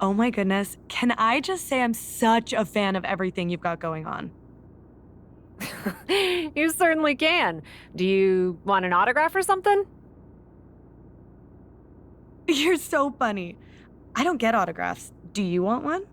Oh my goodness, can I just say I'm such a fan of everything you've got going on? You certainly can. Do you want an autograph or something? You're so funny. I don't get autographs. Do you want one?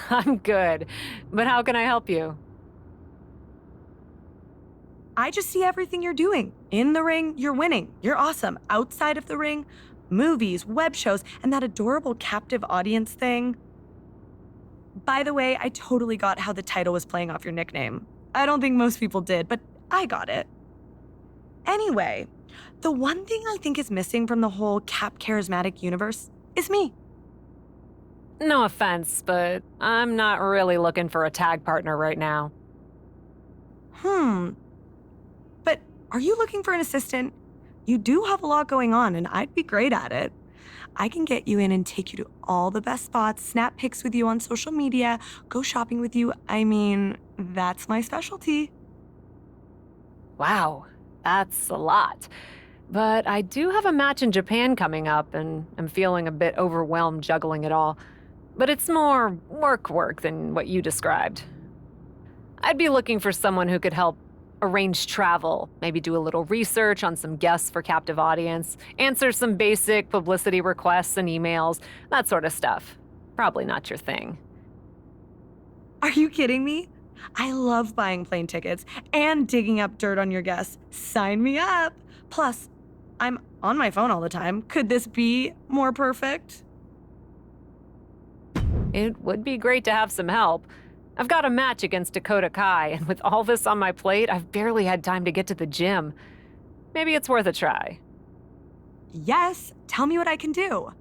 I'm good. But how can I help you? I just see everything you're doing. In the ring, you're winning. You're awesome. Outside of the ring, movies, web shows, and that adorable captive audience thing. By the way, I totally got how the title was playing off your nickname. I don't think most people did, but I got it. Anyway, the one thing I think is missing from the whole Cap charismatic universe is me. No offense, but I'm not really looking for a tag partner right now. But are you looking for an assistant? You do have a lot going on, and I'd be great at it. I can get you in and take you to all the best spots, snap pics with you on social media, go shopping with you. I mean, that's my specialty. Wow, that's a lot. But I do have a match in Japan coming up, and I'm feeling a bit overwhelmed juggling it all. But it's more work than what you described. I'd be looking for someone who could help arrange travel, maybe do a little research on some guests for captive audience, answer some basic publicity requests and emails, that sort of stuff. Probably not your thing. Are you kidding me? I love buying plane tickets and digging up dirt on your guests. Sign me up. Plus, I'm on my phone all the time. Could this be more perfect? It would be great to have some help. I've got a match against Dakota Kai, and with all this on my plate, I've barely had time to get to the gym. Maybe it's worth a try. Yes, tell me what I can do.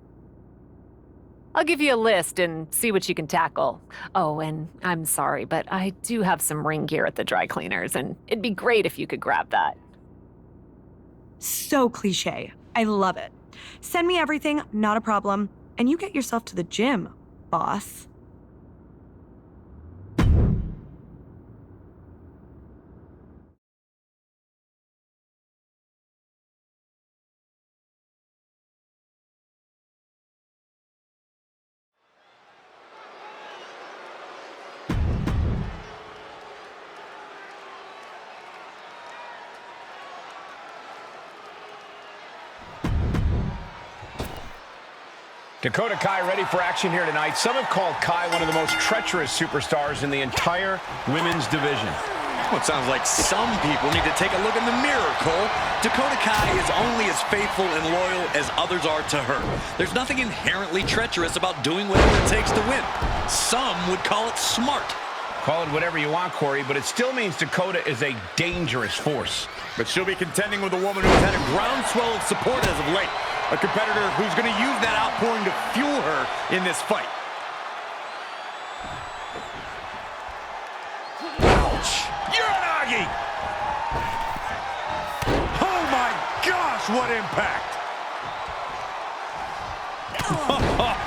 I'll give you a list and see what you can tackle. Oh, and I'm sorry, but I do have some ring gear at the dry cleaners, and it'd be great if you could grab that. So cliche. I love it. Send me everything, not a problem. And you get yourself to the gym, boss. Dakota Kai ready for action here tonight. Some have called Kai one of the most treacherous superstars in the entire women's division. Well, it sounds like some people need to take a look in the mirror, Cole. Dakota Kai is only as faithful and loyal as others are to her. There's nothing inherently treacherous about doing whatever it takes to win. Some would call it smart. Call it whatever you want, Corey, but it still means Dakota is a dangerous force. But she'll be contending with a woman who's had a groundswell of support as of late. A competitor who's going to use that outpouring to fuel her in this fight. Ouch! Uranagi! Oh my gosh, what impact!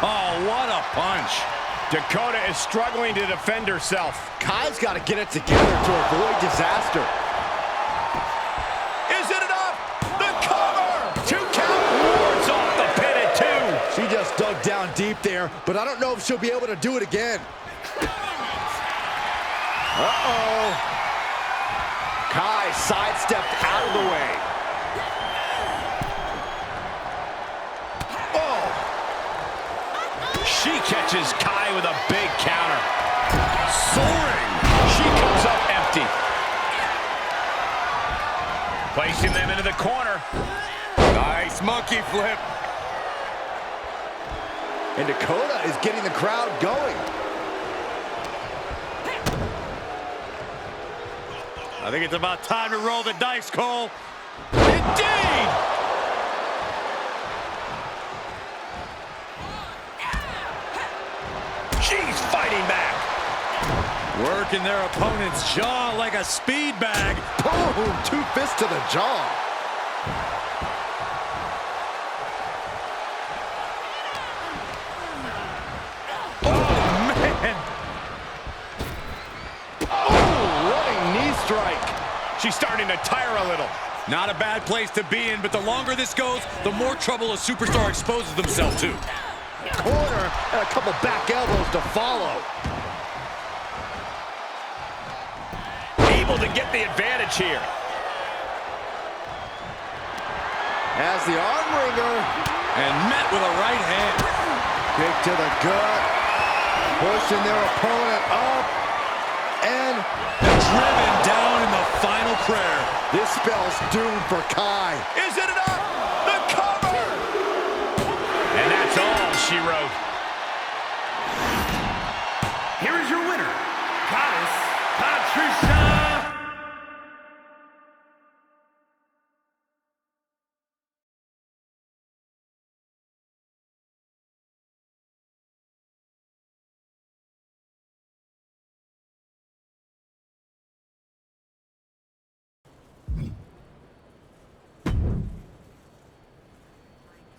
Oh, what a punch! Dakota is struggling to defend herself. Kai's got to get it together to avoid disaster. Is it enough? The cover! 2 count! Wards off the pin at 2. She just dug down deep there, but I don't know if she'll be able to do it again. Uh-oh. Kai sidestepped out of the way. Oh! She catches Kai with a big counter. Soaring! She comes up empty. Placing them into the corner. Nice monkey flip. And Dakota is getting the crowd going. I think it's about time to roll the dice, Cole. Indeed! She's fighting back. Working their opponent's jaw like a speed bag. Boom! 2 fists to the jaw. Oh, man! She's starting to tire a little. Not a bad place to be in, but the longer this goes, the more trouble a superstar exposes themselves to. Corner and a couple back elbows to follow. Able to get the advantage here. As the arm wringer. And met with a right hand. Kick to the gut. Pushing their opponent up. And Driven down in the final prayer. this spell's doomed for Kai. Is it enough? The cover! And that's all she wrote. Here is your winner, Goddess Patricia.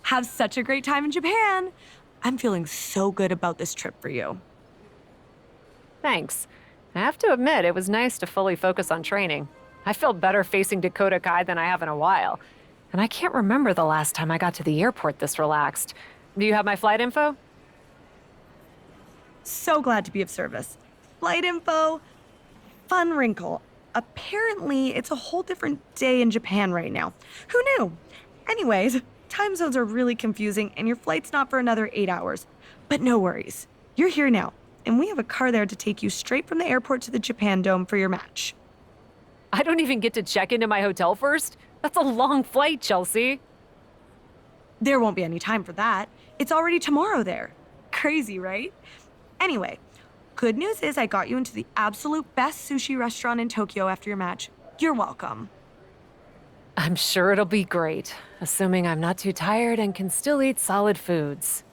Have such a great time in Japan. I'm feeling so good about this trip for you. Thanks. I have to admit, it was nice to fully focus on training. I felt better facing Dakota Kai than I have in a while. And I can't remember the last time I got to the airport this relaxed. Do you have my flight info? So glad to be of service. Flight info, fun wrinkle. Apparently, it's a whole different day in Japan right now. Who knew? Anyways, time zones are really confusing and your flight's not for another 8 hours. But no worries. You're here now, and we have a car there to take you straight from the airport to the Japan Dome for your match. I don't even get to check into my hotel first? That's a long flight, Chelsea. There won't be any time for that. It's already tomorrow there. Crazy, right? Anyway, good news is I got you into the absolute best sushi restaurant in Tokyo after your match. You're welcome. I'm sure it'll be great, assuming I'm not too tired and can still eat solid foods.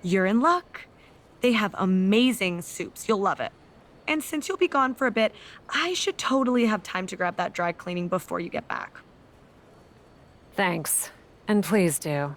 You're in luck. They have amazing soups. You'll love it. And since you'll be gone for a bit, I should totally have time to grab that dry cleaning before you get back. Thanks. And please do.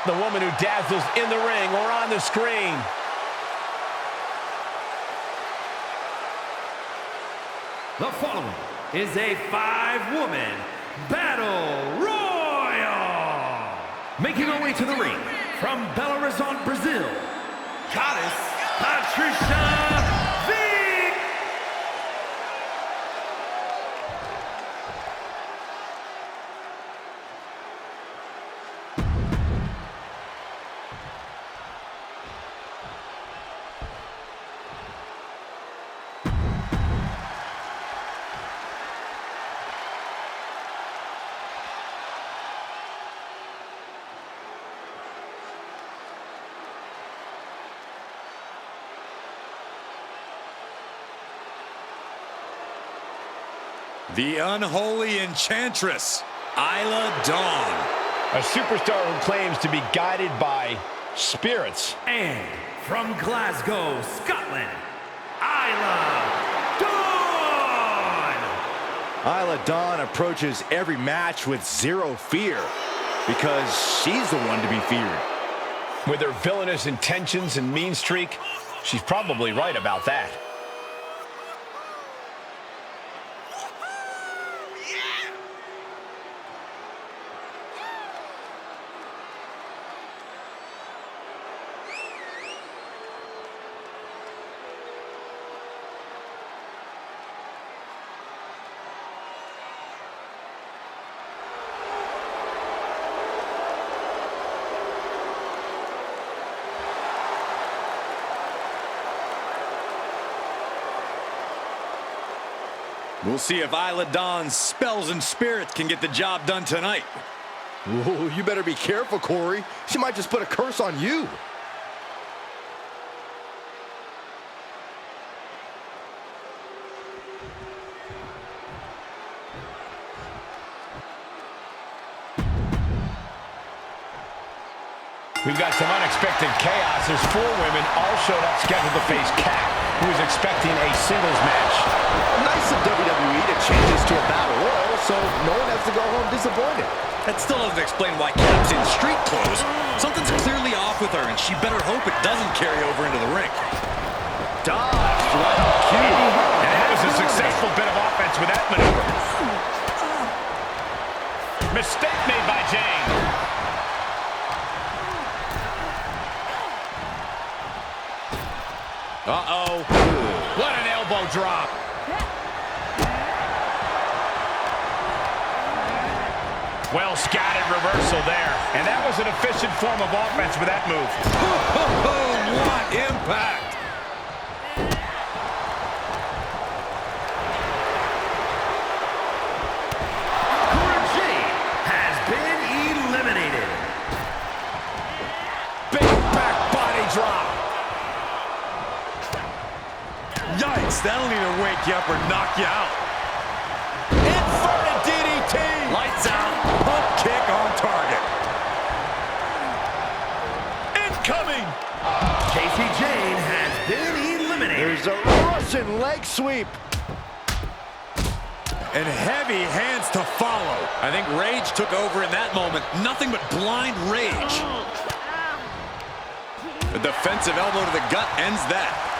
The woman who dazzles in the ring or on the screen. The following is a 5-woman battle royal. Making her way to the ring from Belo Horizonte, Brazil, Goddess Patricia. The unholy enchantress, Isla Dawn. A superstar who claims to be guided by spirits. And from Glasgow, Scotland, Isla Dawn. Isla Dawn approaches every match with zero fear because she's the one to be feared. With her villainous intentions and mean streak, she's probably right about that. We'll see if Isla Dawn's spells and spirits can get the job done tonight. Ooh, you better be careful, Corey. She might just put a curse on you. We've got some unexpected chaos as 4 women all showed up scheduled to face Kat, who is expecting a singles match. Nice of WWE to change this to a battle royal so no one has to go home disappointed. That still doesn't explain why Kat's in street clothes. Something's clearly off with her, and she better hope it doesn't carry over into the ring. Dodged right on cue. And that was a successful bit of offense with that maneuver. Mistake made by Jane. Uh-oh. What an elbow drop. Well scattered reversal there. And that was an efficient form of offense with that move. What impact. Has been eliminated. Big back body drop. Yikes, that'll either wake you up or knock you out. Inverted DDT. Lights out, pump kick on target. Incoming. Casey Jane has been eliminated. There's a Russian leg sweep. And heavy hands to follow. I think rage took over in that moment. Nothing but blind rage. A defensive elbow to the gut ends that.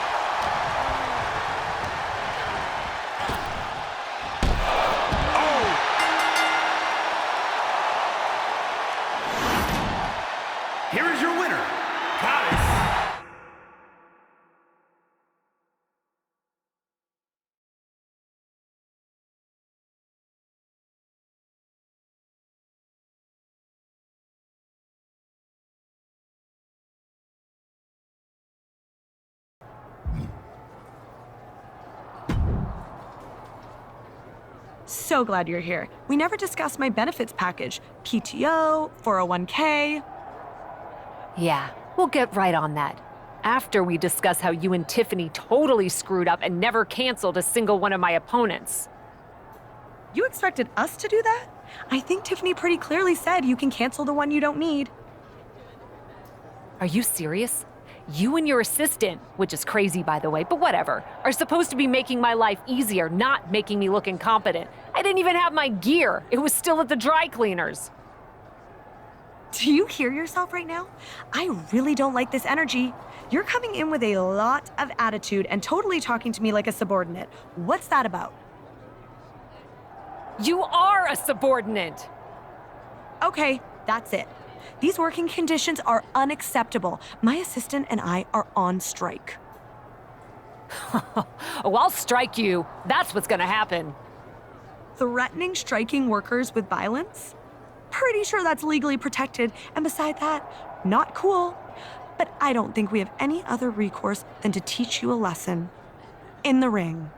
Here is your winner, Goddess. So glad you're here. We never discussed my benefits package. PTO, 401k. Yeah, we'll get right on that. After we discuss how you and Tiffany totally screwed up and never canceled a single one of my opponents. You expected us to do that? I think Tiffany pretty clearly said you can cancel the one you don't need. Are you serious? You and your assistant, which is crazy by the way, but whatever, are supposed to be making my life easier, not making me look incompetent. I didn't even have my gear. It was still at the dry cleaners. Do you hear yourself right now? I really don't like this energy. You're coming in with a lot of attitude and totally talking to me like a subordinate. What's that about? You are a subordinate! Okay, that's it. These working conditions are unacceptable. My assistant and I are on strike. Oh, I'll strike you. That's what's gonna happen. Threatening striking workers with violence? Pretty sure that's legally protected, and beside that, not cool. But I don't think we have any other recourse than to teach you a lesson. In the ring.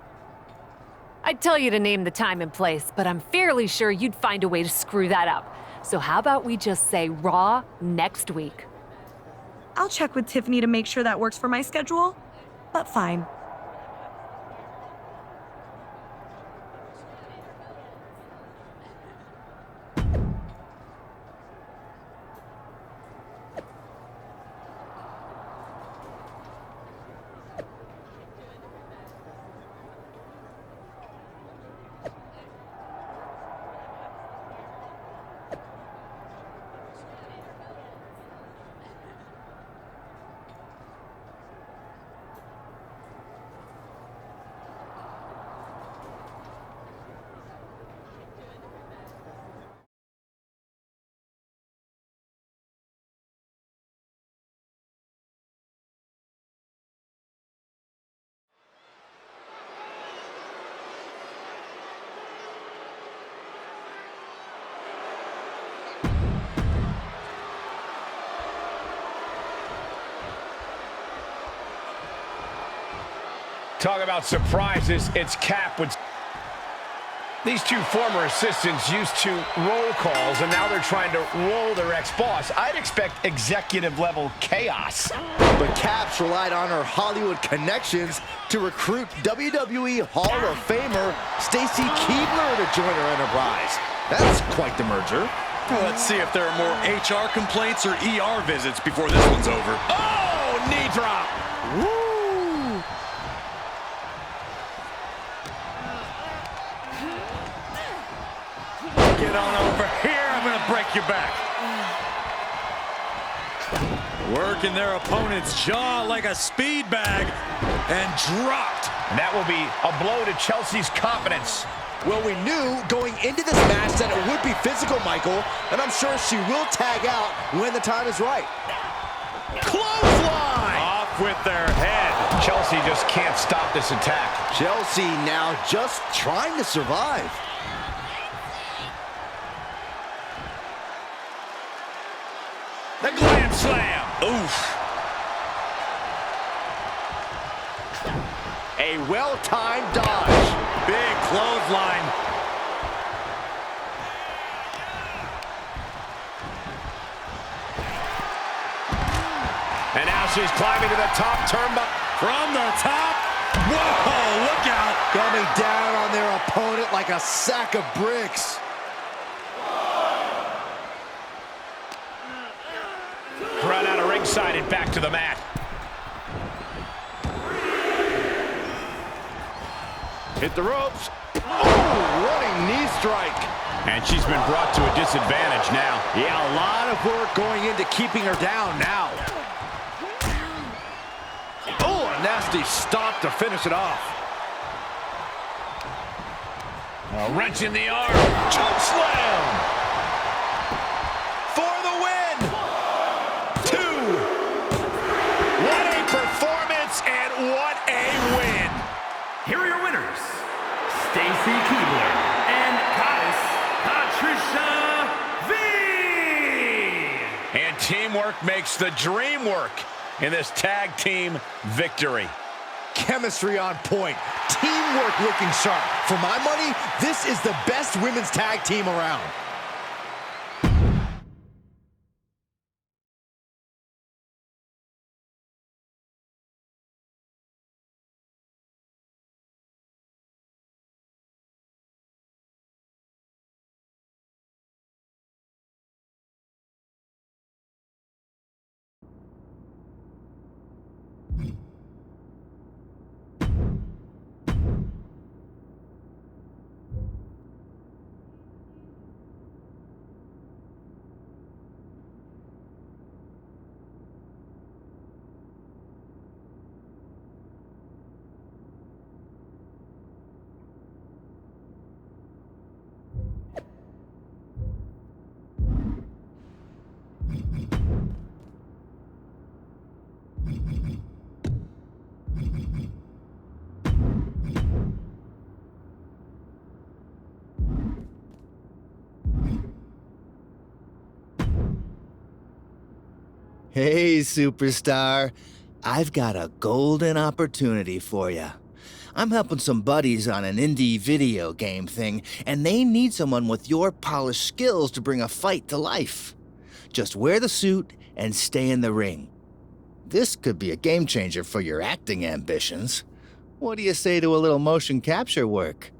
I'd tell you to name the time and place, but I'm fairly sure you'd find a way to screw that up. So how about we just say Raw next week? I'll check with Tiffany to make sure that works for my schedule, but fine. Talk about surprises, it's Cap with... These two former assistants used to roll calls, and now they're trying to roll their ex-boss. I'd expect executive-level chaos. But Caps relied on her Hollywood connections to recruit WWE Hall of Famer Stacy Keibler to join her enterprise. That's quite the merger. Well, let's see if there are more HR complaints or ER visits before this one's over. Oh, knee drop. Woo! Get on over here, I'm gonna break your back. Working their opponent's jaw like a speed bag and dropped. And that will be a blow to Chelsea's confidence. Well, we knew going into this match that it would be physical, Michael, and I'm sure she will tag out when the time is right. Clothesline! Off with their head. Chelsea just can't stop this attack. Chelsea now just trying to survive. The Glam Slam. Oof. A well-timed dodge. Big clothesline. And now she's climbing to the top turnbuckle. From the top. Whoa, look out. Coming down on their opponent like a sack of bricks. Run out of ringside and back to the mat. Hit the ropes. Oh, running knee strike. And she's been brought to a disadvantage now. Yeah, a lot of work going into keeping her down now. Oh, a nasty stop to finish it off. A wrench in the arm. Choke slam. For the win. 2. What a performance and what a win. Here are your winners, Stacy Keibler and Goddess Patricia V. And teamwork makes the dream work in this tag team victory. Chemistry on point. Teamwork looking sharp. For my money, this is the best women's tag team around. Hey, superstar. I've got a golden opportunity for you. I'm helping some buddies on an indie video game thing, and they need someone with your polished skills to bring a fight to life. Just wear the suit and stay in the ring. This could be a game changer for your acting ambitions. What do you say to a little motion capture work?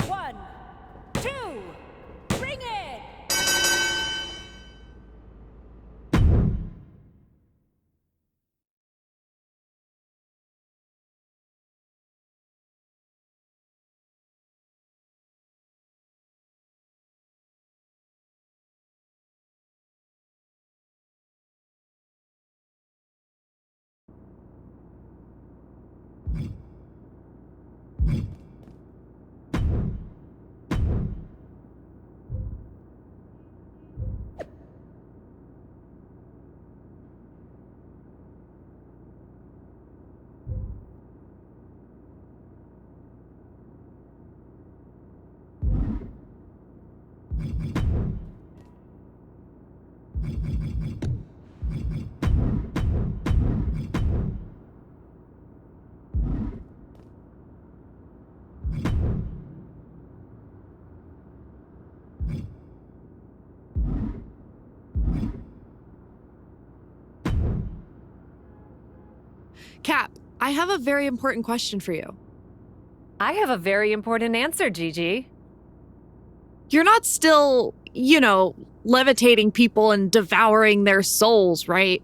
One, two, bring it! Cap, I have a very important question for you. I have a very important answer, Gigi. You're not still, levitating people and devouring their souls, right?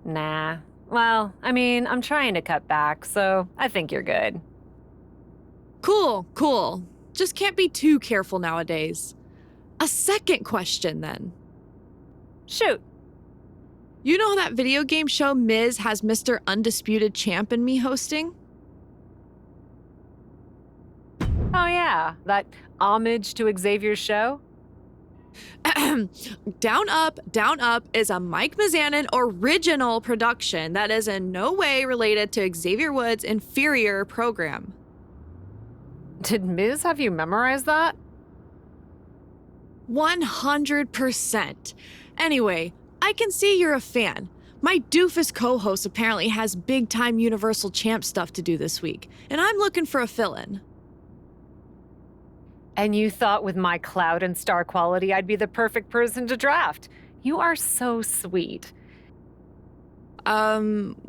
Nah. Well, I mean, I'm trying to cut back, so I think you're good. Cool. Just can't be too careful nowadays. A second question, then. Shoot. You know that video game show Miz has Mr. Undisputed Champ and me hosting? Oh yeah, that homage to Xavier's show? Down Up is a Mike Mizanin original production that is in no way related to Xavier Woods' inferior program. Did Miz have you memorize that? 100%. Anyway, I can see you're a fan. My doofus co-host apparently has big-time Universal Champ stuff to do this week, and I'm looking for a fill-in. And you thought with my clout and star quality I'd be the perfect person to draft. You are so sweet. Well...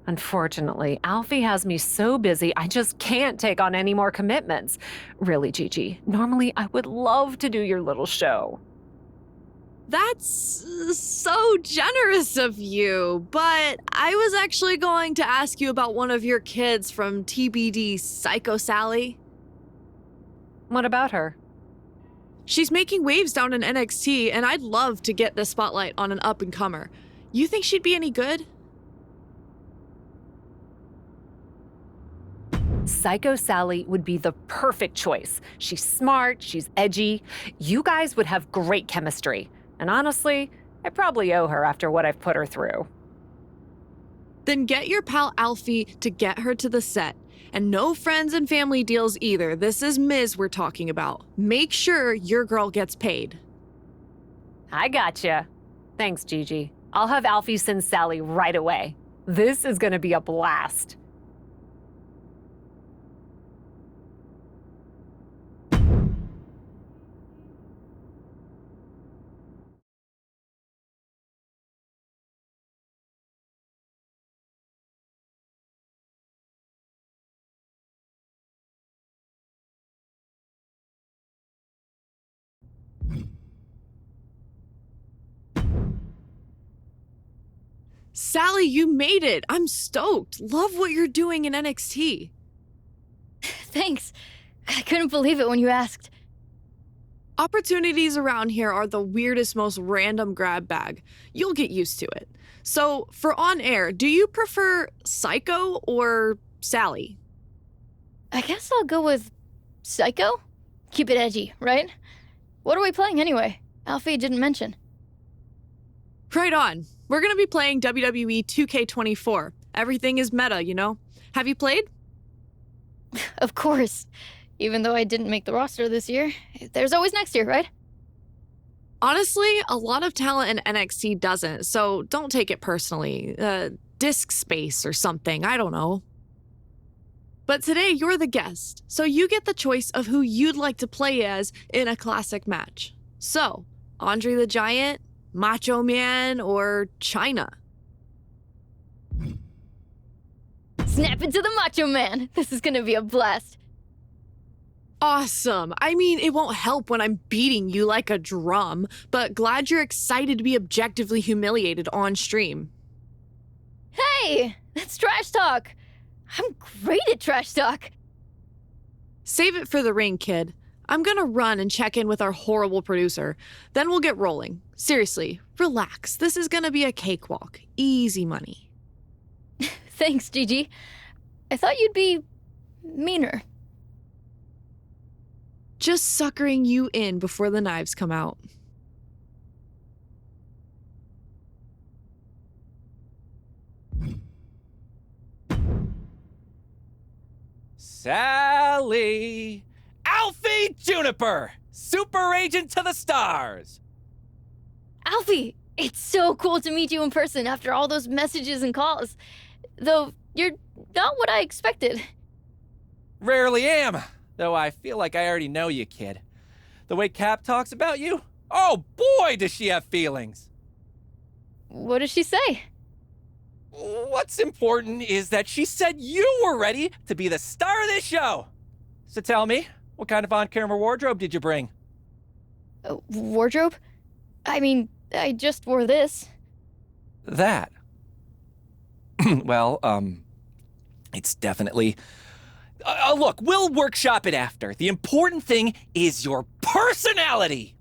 Unfortunately, Alfie has me so busy I just can't take on any more commitments. Really, Gigi, normally I would love to do your little show. That's so generous of you, but I was actually going to ask you about one of your kids from TBD, Psycho Sally. What about her? She's making waves down in NXT, and I'd love to get the spotlight on an up-and-comer. You think she'd be any good? Psycho Sally would be the perfect choice. She's smart, she's edgy. You guys would have great chemistry. And honestly, I probably owe her after what I've put her through. Then get your pal Alfie to get her to the set. And no friends and family deals either. This is Miz we're talking about. Make sure your girl gets paid. I gotcha. Thanks, Gigi. I'll have Alfie send Sally right away. This is gonna be a blast. Sally, you made it. I'm stoked. Love what you're doing in NXT. Thanks. I couldn't believe it when you asked. Opportunities around here are the weirdest, most random grab bag. You'll get used to it. So, for on air, do you prefer Psycho or Sally? I guess I'll go with Psycho? Keep it edgy, right? What are we playing anyway? Alfie didn't mention. Right on. We're gonna be playing WWE 2K24. Everything is meta, you know? Have you played? Of course. Even though I didn't make the roster this year, there's always next year, right? Honestly, a lot of talent in NXT doesn't, so don't take it personally. Disk space or something, I don't know. But today you're the guest, so you get the choice of who you'd like to play as in a classic match. So, Andre the Giant, Macho Man, or China? Snap into the Macho Man. This is gonna be a blast. Awesome. I mean, it won't help when I'm beating you like a drum, but glad you're excited to be objectively humiliated on stream. Hey, that's trash talk. I'm great at trash talk. Save it for the ring, kid. I'm gonna run and check in with our horrible producer. Then we'll get rolling. Seriously, relax. This is gonna be a cakewalk. Easy money. Thanks, Gigi. I thought you'd be meaner. Just suckering you in before the knives come out. Sally! Alfie Juniper! Super Agent to the stars! Alfie, it's so cool to meet you in person after all those messages and calls. Though you're not what I expected. Rarely am, though I feel like I already know you, kid. The way Cap talks about you? Oh boy, does she have feelings! What does she say? What's important is that she said you were ready to be the star of this show. So tell me, what kind of on-camera wardrobe did you bring? Wardrobe? I mean, I just wore this. That? Well, it's definitely... look, we'll workshop it after. The important thing is your personality!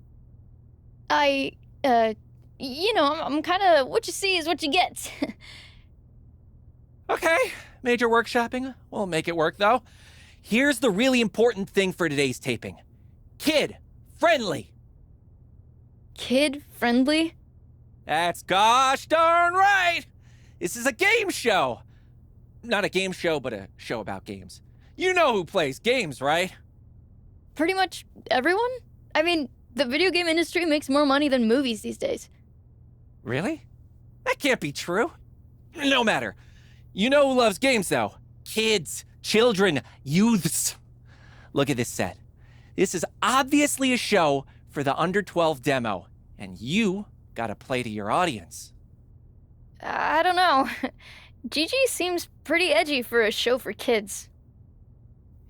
I'm kind of what you see is what you get. Okay, major workshopping. We'll make it work, though. Here's the really important thing for today's taping. Kid-friendly. Kid-friendly? That's gosh darn right! This is a game show. Not a game show, but a show about games. You know who plays games, right? Pretty much everyone? I mean, the video game industry makes more money than movies these days. Really? That can't be true. No matter. You know who loves games, though? Kids, children, youths. Look at this set. This is obviously a show for the under 12 demo, and you gotta play to your audience. I don't know. Gigi seems pretty edgy for a show for kids.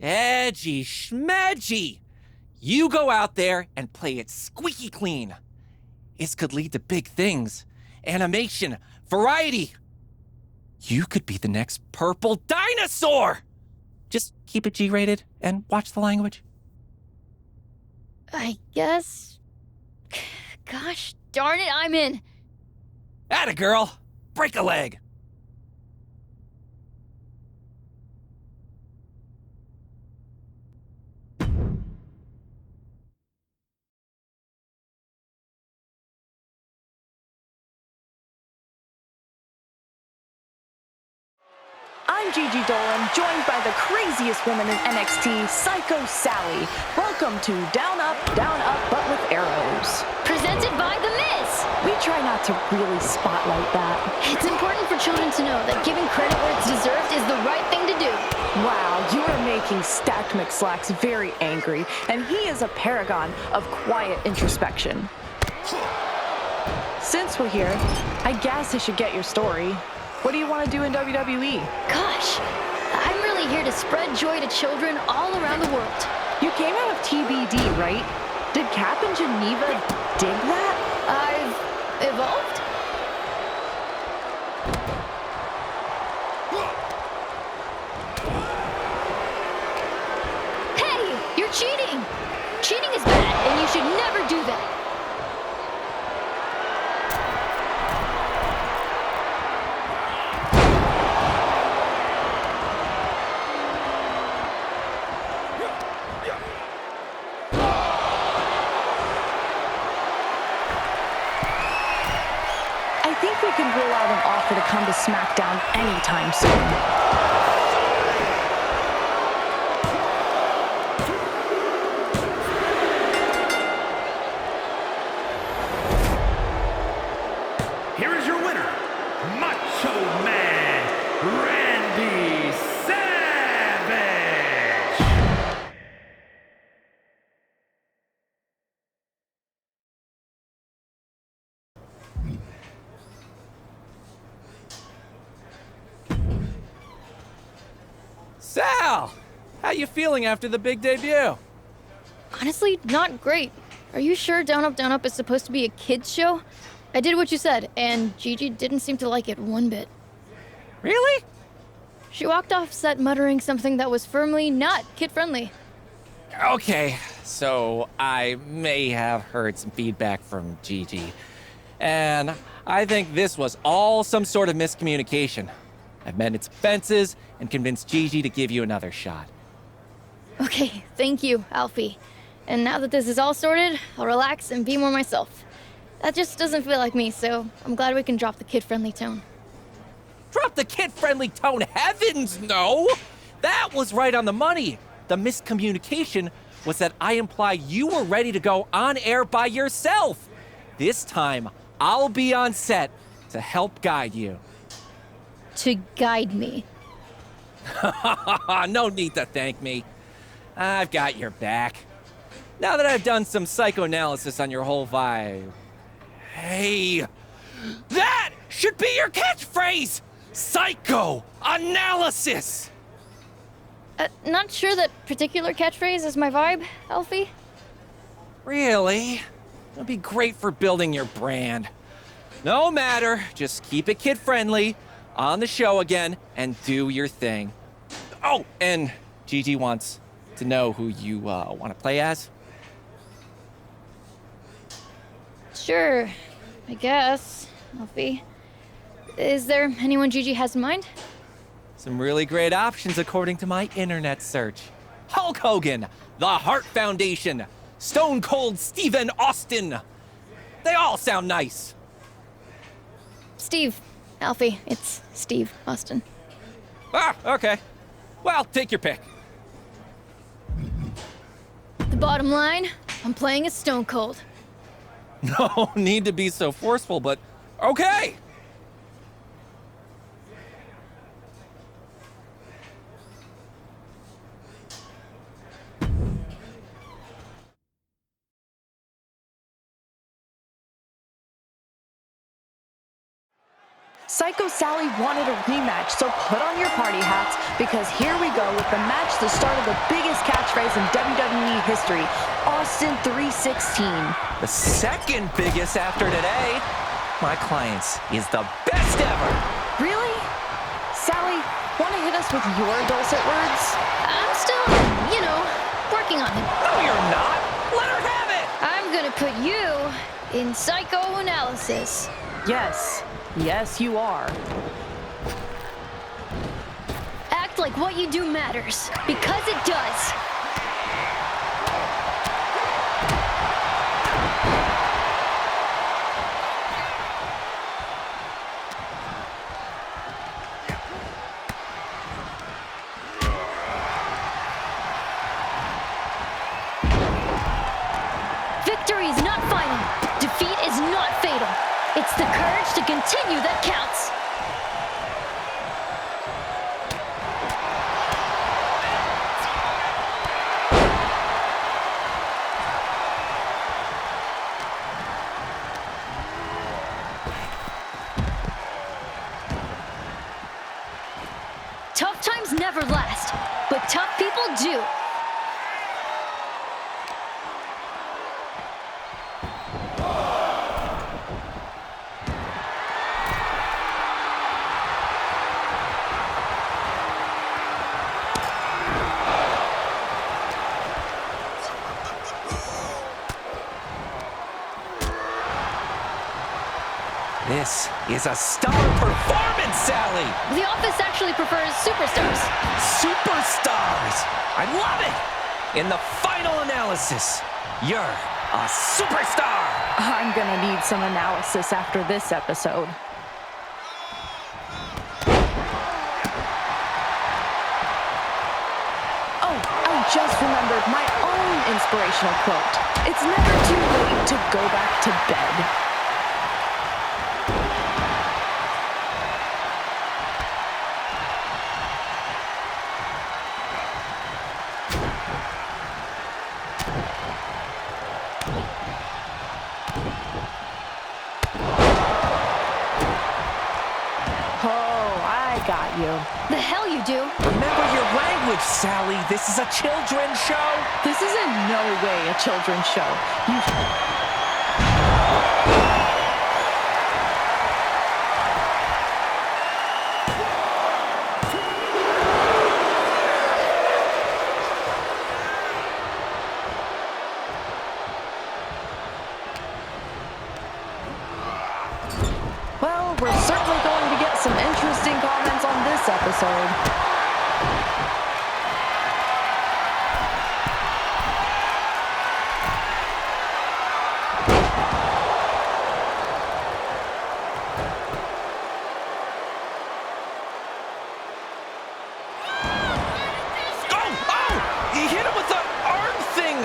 Edgy schmedgy. You go out there and play it squeaky clean. This could lead to big things. Animation, variety. You could be the next purple dinosaur! Just keep it G-rated and watch the language. I guess... Gosh darn it, I'm in. Atta girl! Break a leg! I'm Gigi Dolan, joined by the craziest woman in NXT, Psycho Sally. Welcome to Down Up, but with arrows. Presented by The Miz. We try not to really spotlight that. It's important for children to know that giving credit where it's deserved is the right thing to do. Wow, you are making Stacked McSlacks very angry, and he is a paragon of quiet introspection. Since we're here, I guess I should get your story. What do you want to do in WWE? Gosh, I'm really here to spread joy to children all around the world. You came out of TBD, right? Did Cap and Geneva dig that? I've evolved? Hey, you're cheating! Cheating is bad, and you should never do that. I think we can rule out an offer to come to SmackDown anytime soon. here is your winner, Macho Man Randy Savage. Sal, how you feeling after the big debut? Honestly, not great. Are you sure Down Up is supposed to be a kids show? I did what you said, and Gigi didn't seem to like it one bit. Really? She walked off set muttering something that was firmly not kid-friendly. Okay, so I may have heard some feedback from Gigi. And I think this was all some sort of miscommunication. I've met its fences and convinced Gigi to give you another shot. Okay, thank you, Alfie. And now that this is all sorted, I'll relax and be more myself. That just doesn't feel like me, so I'm glad we can drop the kid-friendly tone. Drop the kid-friendly tone, heavens no! That was right on the money. The miscommunication was that I implied you were ready to go on air by yourself. This time, I'll be on set to help guide you. To guide me. No need to thank me. I've got your back. Now that I've done some psychoanalysis on your whole vibe. Hey, that should be your catchphrase! Psychoanalysis! Not sure that particular catchphrase is my vibe, Alfie. Really? It'll be great for building your brand. No matter, just keep it kid-friendly, on the show again, and do your thing. Oh, and Gigi wants to know who you want to play as. Sure, I guess, Alfie. Is there anyone Gigi has in mind? Some really great options according to my internet search. Hulk Hogan, The Hart Foundation, Stone Cold Steven Austin. They all sound nice. Steve, Alfie, it's Steve Austin. Ah, okay. Well, take your pick. The bottom line, I'm playing as Stone Cold. No need to be so forceful, but okay. Psycho Sally wanted a rematch, so put on your party hats, because here we go with the match that started the biggest catchphrase in WWE history, Austin 316. The second biggest after today. My client's is the best ever. Really? Sally, want to hit us with your dulcet words? I'm still, working on it. No, you're not. Let her have it. I'm gonna put you in psychoanalysis. Yes. Yes, you are. Act like what you do matters, because it does. Victory is not final. Defeat is not fatal. It's the courage to continue that counts. Tough times never last, but tough people do. This is a star performance, Sally! The office actually prefers superstars. Superstars! I love it! In the final analysis, you're a superstar! I'm gonna need some analysis after this episode. Oh, I just remembered my own inspirational quote. It's never too late to go back to bed. you. The hell you do? Remember your language, Sally. This is a children's show. This is in no way a children's show. Well, we're certainly going to get some interesting comments on this episode. He hit him with the arm thing,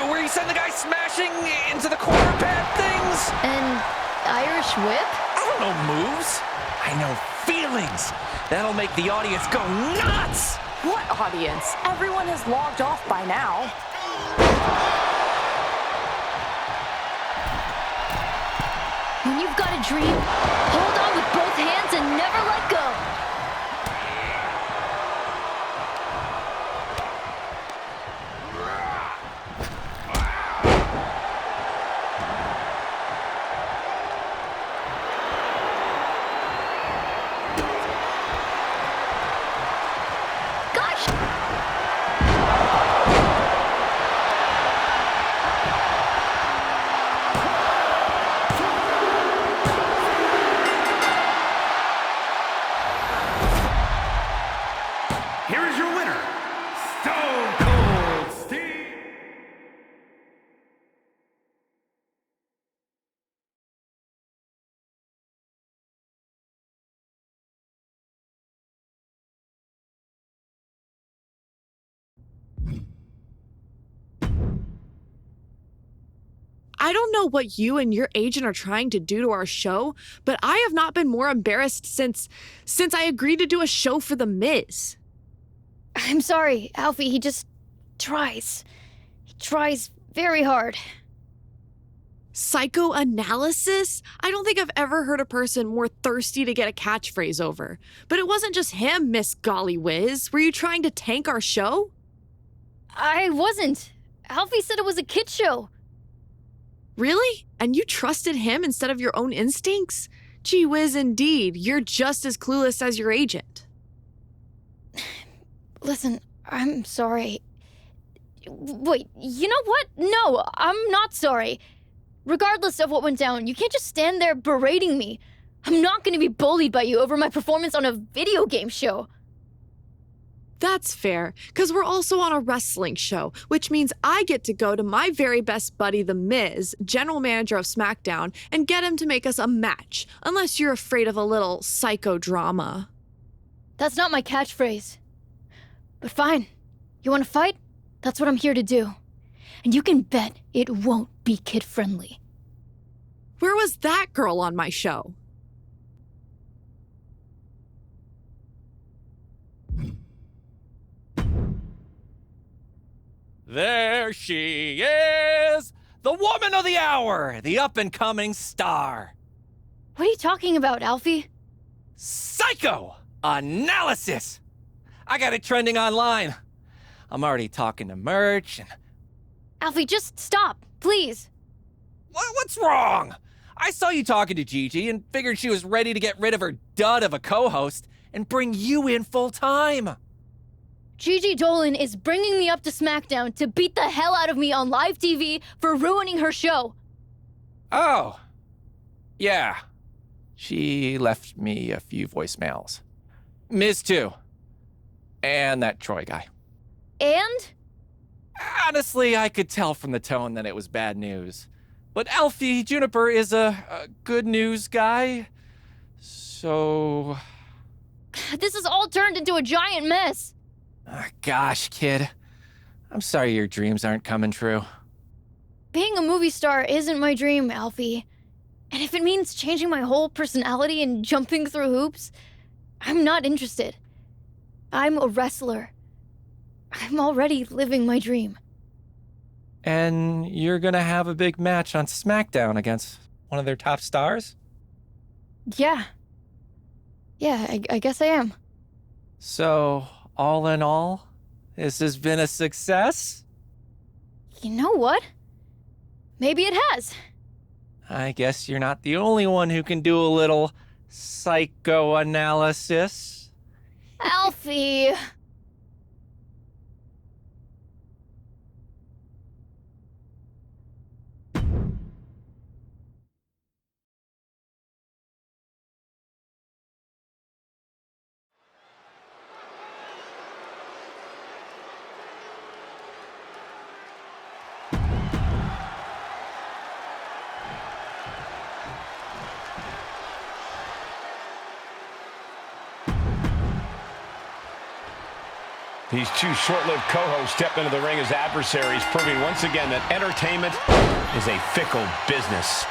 where he sent the guy smashing into the corner pad things. An Irish whip? I don't know moves. I know feelings. That'll make the audience go nuts. What audience? Everyone has logged off by now. When you've got a dream, hold on with both hands and never let go. Here is your winner, Stone Cold Steve. I don't know what you and your agent are trying to do to our show, but I have not been more embarrassed since I agreed to do a show for The Miz. I'm sorry, Alfie, he just tries. He tries very hard. Psychoanalysis? I don't think I've ever heard a person more thirsty to get a catchphrase over. But it wasn't just him, Miss Golly Whiz. Were you trying to tank our show? I wasn't. Alfie said it was a kid show. Really? And you trusted him instead of your own instincts? Gee whiz, indeed. You're just as clueless as your agent. Listen, I'm sorry. Wait, you know what? No, I'm not sorry. Regardless of what went down, you can't just stand there berating me. I'm not going to be bullied by you over my performance on a video game show. That's fair, because we're also on a wrestling show, which means I get to go to my very best buddy, The Miz, general manager of SmackDown, and get him to make us a match, unless you're afraid of a little psychodrama. That's not my catchphrase. But fine. You want to fight? That's what I'm here to do. And you can bet it won't be kid-friendly. Where was that girl on my show? There she is! The woman of the hour! The up-and-coming star! What are you talking about, Alfie? Psychoanalysis! I got it trending online. I'm already talking to merch and... Alfie, just stop, please. What's wrong? I saw you talking to Gigi and figured she was ready to get rid of her dud of a co-host and bring you in full-time. Gigi Dolan is bringing me up to SmackDown to beat the hell out of me on live TV for ruining her show. Oh. Yeah. She left me a few voicemails. Miz too. And that Troy guy. And? Honestly, I could tell from the tone that it was bad news. But Alfie Juniper is a good news guy. So... This has all turned into a giant mess. Gosh, kid. I'm sorry your dreams aren't coming true. Being a movie star isn't my dream, Alfie. And if it means changing my whole personality and jumping through hoops, I'm not interested. I'm a wrestler. I'm already living my dream. And you're gonna have a big match on SmackDown against one of their top stars? Yeah. Yeah, I guess I am. So, all in all, this has been a success? You know what? Maybe it has. I guess you're not the only one who can do a little psychoanalysis. Alfie. These two short-lived co-hosts step into the ring as adversaries, proving once again that entertainment is a fickle business.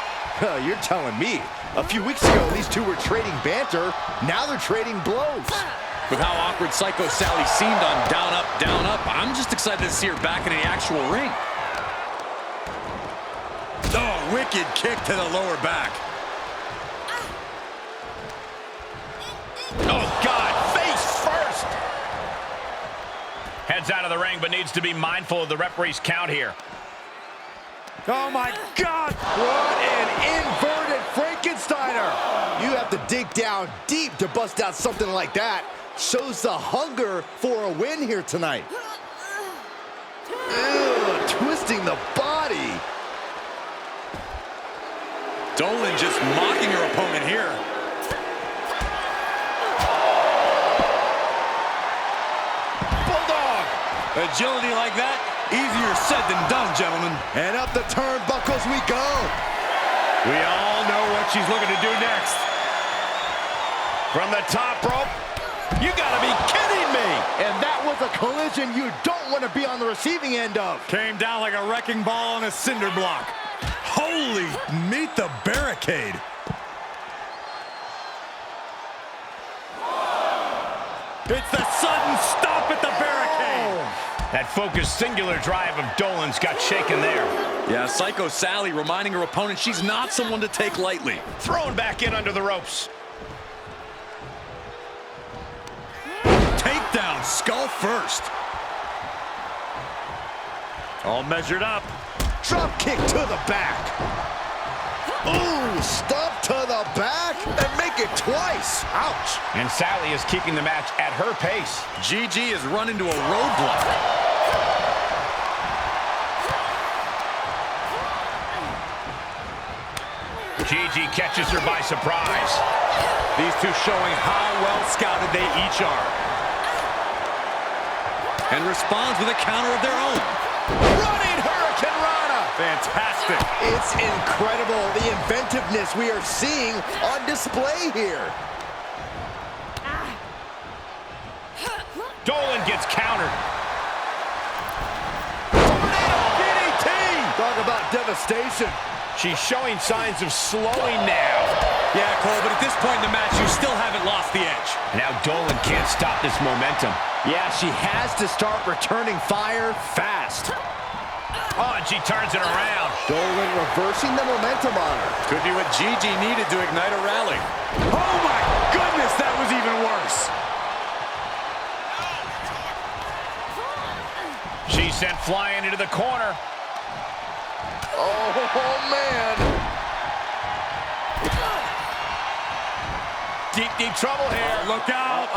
You're telling me. A few weeks ago, these two were trading banter. Now they're trading blows. With how awkward Psycho Sally seemed on Down Up, I'm just excited to see her back in the actual ring. Oh, wicked kick to the lower back. Oh, God, face first! Heads out of the ring, but needs to be mindful of the referee's count here. Oh, my God! What an inverted Frankensteiner! You have to dig down deep to bust out something like that. Shows the hunger for a win here tonight. Ew, twisting the body. Dolan just mocking her opponent here. Bulldog! Agility like that, easier said than done, gentlemen. And up the turnbuckles we go. We all know what she's looking to do next. From the top rope. You gotta be kidding me! And that was a collision you don't want to be on the receiving end of. Came down like a wrecking ball on a cinder block. Holy, meet the barricade. It's the sudden stop at the barricade. That focused singular drive of Dolan's got shaken there. Yeah, Psycho Sally reminding her opponent she's not someone to take lightly. Thrown back in under the ropes. Takedown, skull first. All measured up. Drop kick to the back. Ooh, stomp to the back and make it twice. Ouch. And Sally is keeping the match at her pace. GG has run into a roadblock. GG catches her by surprise. These two showing how well scouted they each are. And responds with a counter of their own. Running Hurricane Rana. Fantastic. It's incredible the inventiveness we are seeing on display here. Dolan gets countered. DDT. Talk about devastation. She's showing signs of slowing now. Yeah, Cole, but at this point in the match, you still haven't lost the edge. Now Dolan can't stop this momentum. Yeah, she has to start returning fire fast. Oh, and she turns it around. Dolan reversing the momentum on her. Could be what Gigi needed to ignite a rally. Oh my goodness, that was even worse. She's sent flying into the corner. Oh man. Deep trouble here. Look out.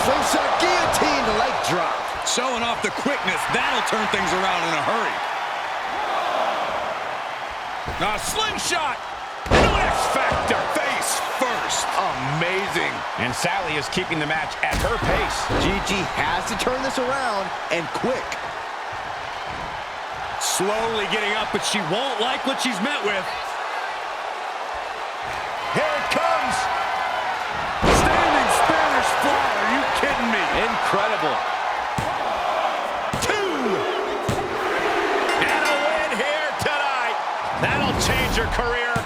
Slingshot guillotine, leg drop. Showing off the quickness. That'll turn things around in a hurry. A slingshot. Into an X-Factor. Face first. Amazing. And Sally is keeping the match at her pace. Gigi has to turn this around, and quick. Slowly getting up, but she won't like what she's met with. Here it comes. Standing Spanish fly. Are you kidding me? Incredible. 2. And a win here tonight. That'll change her career